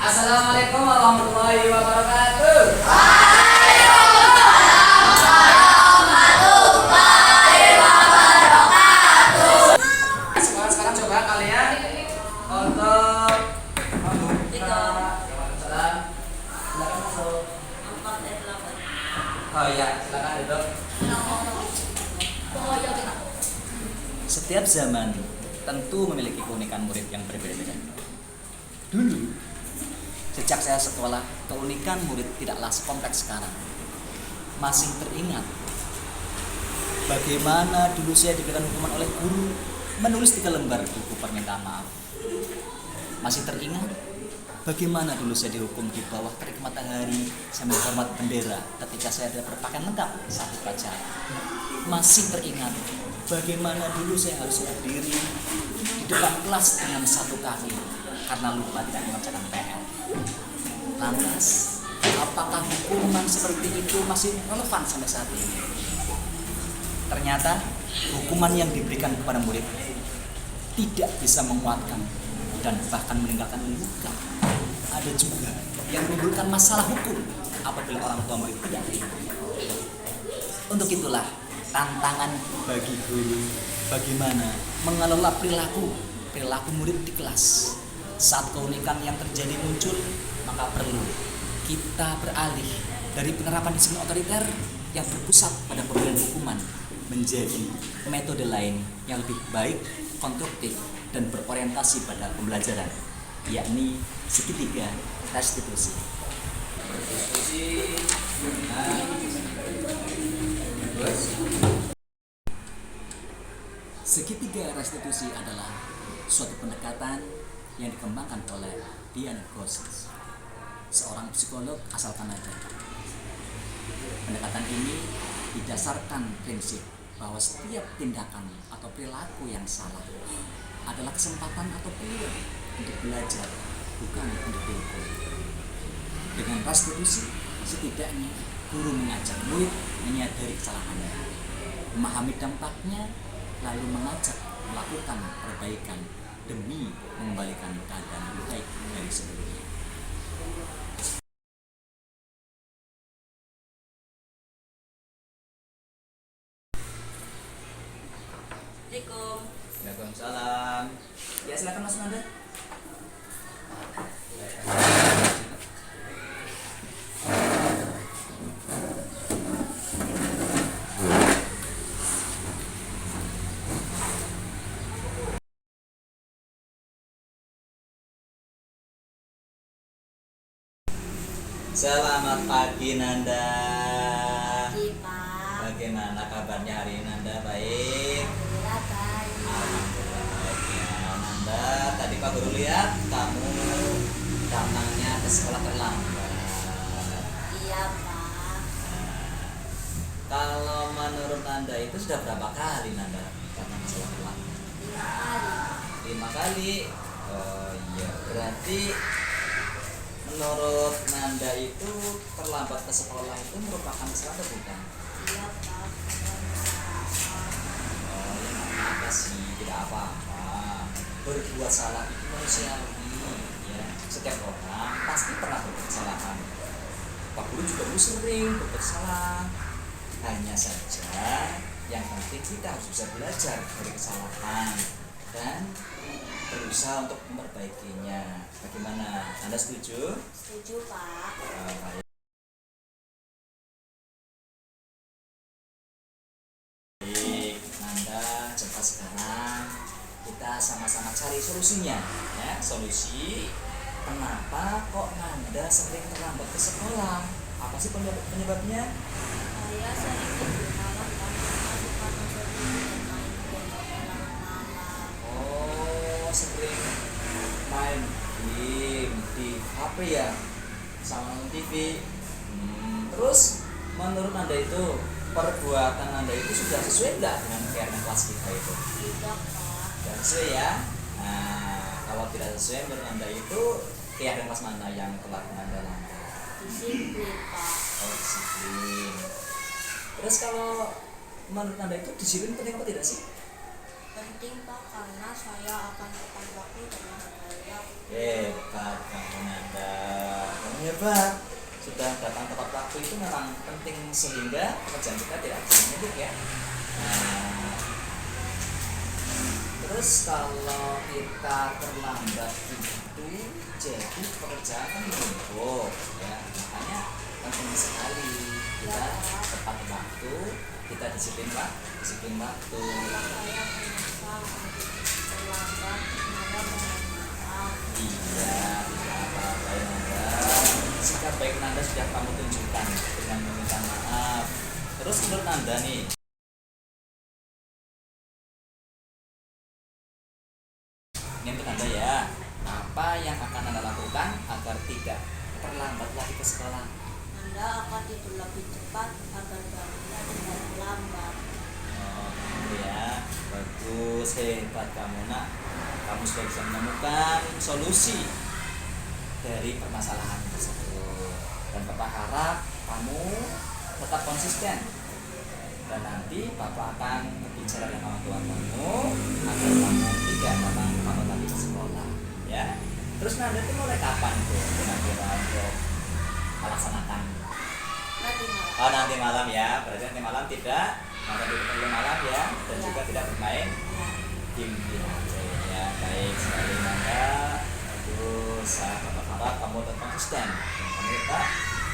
Assalamualaikum warahmatullahi wabarakatuh. Sekarang coba kalian untuk membuka. Salam. Silakan masuk. Oh iya, silakan duduk. Setiap zaman tentu memiliki keunikan murid yang berbeda-beda. Dulu, sejak saya sekolah, keunikan murid tidaklah sekompleks sekarang. Masih teringat bagaimana dulu saya diberikan hukuman oleh guru menulis 3 lembar buku permintaan maaf. Masih teringat bagaimana dulu saya dihukum di bawah terik matahari sambil hormat bendera ketika saya tidak berpakaian lengkap saat upacara. Masih teringat bagaimana dulu saya harus berdiri di depan kelas dengan satu kaki karena lupa tidak mengerjakan PR. Lantas, apakah hukuman seperti itu masih relevan sampai saat ini? Ternyata hukuman yang diberikan kepada murid tidak bisa menguatkan dan bahkan meninggalkan luka. Ada juga yang menimbulkan masalah hukum apabila orang tua murid tidak terima. Untuk itulah tantangan bagi guru bagaimana mengelola perilaku murid di kelas. Saat keunikan yang terjadi muncul, maka perlu kita beralih dari penerapan disiplin otoriter yang berpusat pada pemberian hukuman menjadi metode lain yang lebih baik, konstruktif, dan berorientasi pada pembelajaran, yakni segitiga restitusi. Segitiga restitusi adalah suatu pendekatan yang dikembangkan oleh Diane Gosses, seorang psikolog asal Kanada. Pendekatan ini didasarkan prinsip bahwa setiap tindakan atau perilaku yang salah adalah kesempatan atau peluang untuk belajar, bukan untuk dihukum. Dengan restitusi, setidaknya guru mengajak murid menyadari kesalahannya, memahami dampaknya, lalu mengajak melakukan perbaikan demi mengembalikan keadaan lebih baik dari sebelumnya. Waalaikumsalam. Ya, silakan Mas Nanda. Selamat pagi Nanda. Pagi Pak. Bagaimana kabarnya hari ini Nanda? Baik. Alhamdulillah baik. Alhamdulillah baik ya Nanda. Tadi Pak Guru lihat kamu datangnya ke sekolah terlambat. Iya Pak. Kalau menurut Nanda itu sudah berapa kali Nanda datang ke sekolah terlambat? 5 kali. 5 kali. Oh iya, berarti menurut Nanda itu terlambat ke sekolah itu merupakan kesalahan atau bukan? Iya Pak. Oh ya nggak apa-apa sih, tidak apa-apa. Berbuat salah itu manusiawi, ya. Setiap orang pasti pernah berbuat kesalahan. Pak Guru juga dulu sering berbuat salah. Hanya saja yang penting kita harus bisa belajar dari kesalahan dan berusaha untuk memperbaikinya. Bagaimana? Anda setuju? Setuju Pak. Baik. Anda coba sekarang kita sama-sama cari solusinya, ya. Solusi kenapa kok Nanda sering terlambat ke sekolah? Apa sih penyebabnya? Saya sering tidur malam karena suka nonton film dan main game malam-malam. Oh, sering main game di HP ya, sama nonton TV. Terus menurut Anda itu perbuatan Anda itu sudah sesuai nggak dengan keadaan kelas kita itu? Tidak Pak. Tidak sesuai ya. Nah, kalau tidak sesuai menurut Anda itu keadaan kelas mana yang telah Anda langgar? Disiplin Pak. Oh, disiplin. Terus kalau menurut Anda itu disiplin penting apa tidak sih? Penting Pak karena saya akan tepat waktu dengan saya. Hebat kamu Nanda. hebat. Sudah datang tepat waktu itu memang penting sehingga pekerjaan kita tidak menumpuk ya. Nah, terus kalau kita terlambat itu jadi pekerjaan kan menumpuk ya. Makanya penting sekali kita tepat waktu, kita disiplin waktu. Saya menyesal terlambat, Nanda mohon maaf. Iya, tidak apa-apa ya Nanda. Sikap baik Nanda sudah kamu tunjukkan dengan meminta maaf. Terus menurut Nanda nih, ini untuk Nanda ya, apa yang akan Nanda lakukan agar tidak terlambat lagi ke sekolah? Nanda akan tidur lebih cepat agar bangunnya tidak terlambat. Oh, gitu ya, bagus, hebat kamu nak. Kamu sudah bisa menemukan solusi dari permasalahan tersebut. Dan Bapak harap kamu tetap konsisten. Dan nanti Bapak akan berbicara dengan orang tua kamu agar kamu tidak terlambat lagi ke sekolah. Ya. Terus Nanda itu mulai kapan tuh kira-kira untuk melaksanakan? Nanti malam. Oh, nanti malam ya. Berarti nanti malam tidak Nanda tidur terlalu malam ya, dan Ya. juga tidak bermain Ya. game di HP ya. Baik sekali Nanda. Aduh, saya Bapak harap kamu tetap konsisten dan kamu tetap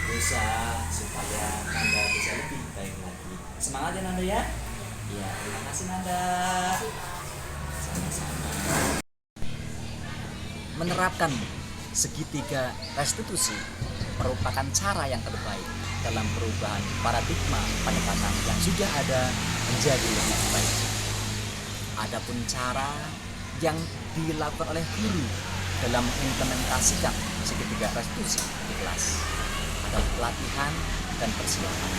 berusaha supaya Nanda bisa lebih baik lagi. Semangat ya Nanda ya. Iya, terima kasih Nanda. Terima kasih. Sama-sama. Menerapkan segitiga restitusi merupakan cara yang terbaik dalam perubahan paradigma pendekatan yang sudah ada menjadi lebih baik. Adapun cara yang dilakukan oleh guru dalam mengimplementasikan segitiga restitusi di kelas adalah pelatihan dan persiapan.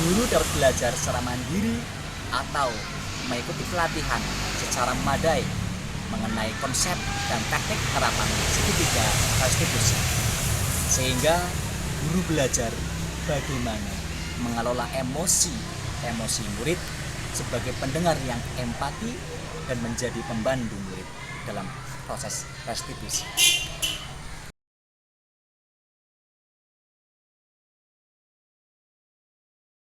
Guru dapat belajar secara mandiri atau mengikuti pelatihan secara memadai mengenai konsep dan teknik penerapan segitiga restitusi, sehingga guru belajar bagaimana mengelola emosi murid sebagai pendengar yang empati dan menjadi pembantu murid dalam proses restitusi.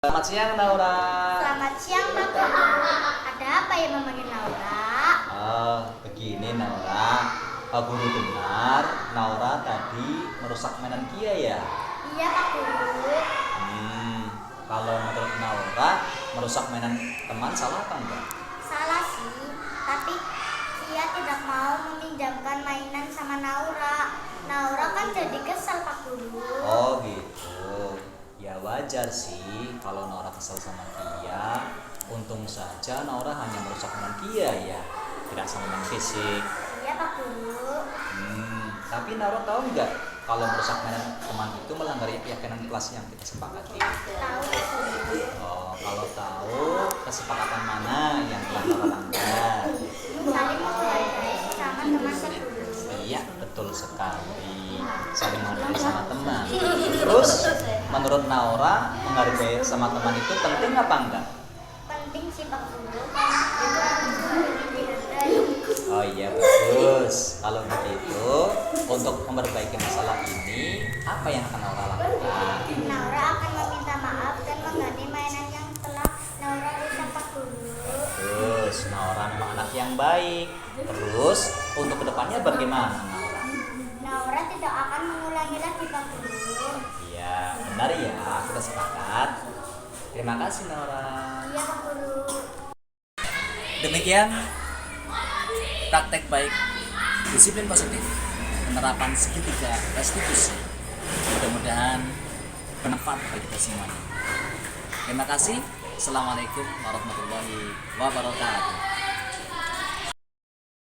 Selamat siang Naura. Selamat siang Pak Guru. Ada apa ya memanggil Naura? Oh, begini Naura. Pak Guru dengar Naura tadi merusak mainan Kia ya? Iya Pak Guru. Kalau menurut Naura merusak mainan teman salah apa enggak? Salah sih, tapi dia tidak mau meminjamkan mainan sama Naura. Naura kan jadi kesal Pak Guru. Oh gitu. Ya wajar sih kalau Naura kesal sama Kia. Untung saja Naura hanya merusak mainan Kia ya, tidak sama main fisik. Iya Pak Guru. Tapi Naura tahu nggak kalau merusak mainan teman itu melanggar keyakinan kelas yang kita sepakati? Tahu Pak Guru. Oh, kalau tahu kesepakatan mana yang telah Naura langgar? Saling menghargai sama teman Pak Guru. Iya, betul sekali. Saling menghargai sama teman. Terus, menurut Naura, menghargai sama teman itu penting apa enggak? Penting sih Pak Guru, karena itu harus dihargai. Oh iya, bagus. Kalau begitu, untuk memperbaiki masalah ini, apa yang akan Naura lakukan? Naura akan meminta maaf dan mengganti mainan yang telah Naura rusak Pak Guru. Terus, Naura memang anak yang baik. Terus, untuk kedepannya bagaimana Naura? Naura tidak akan mengulangi lagi Pak Guru. Iya, benar ya, kita sepakat. Terima kasih Naura. Iya Pak Guru. Demikian praktek baik, disiplin positif, penerapan segitiga restitusi. Mudah-mudahan bermanfaat bagi kita semuanya. Terima kasih. Assalamualaikum warahmatullahi wabarakatuh.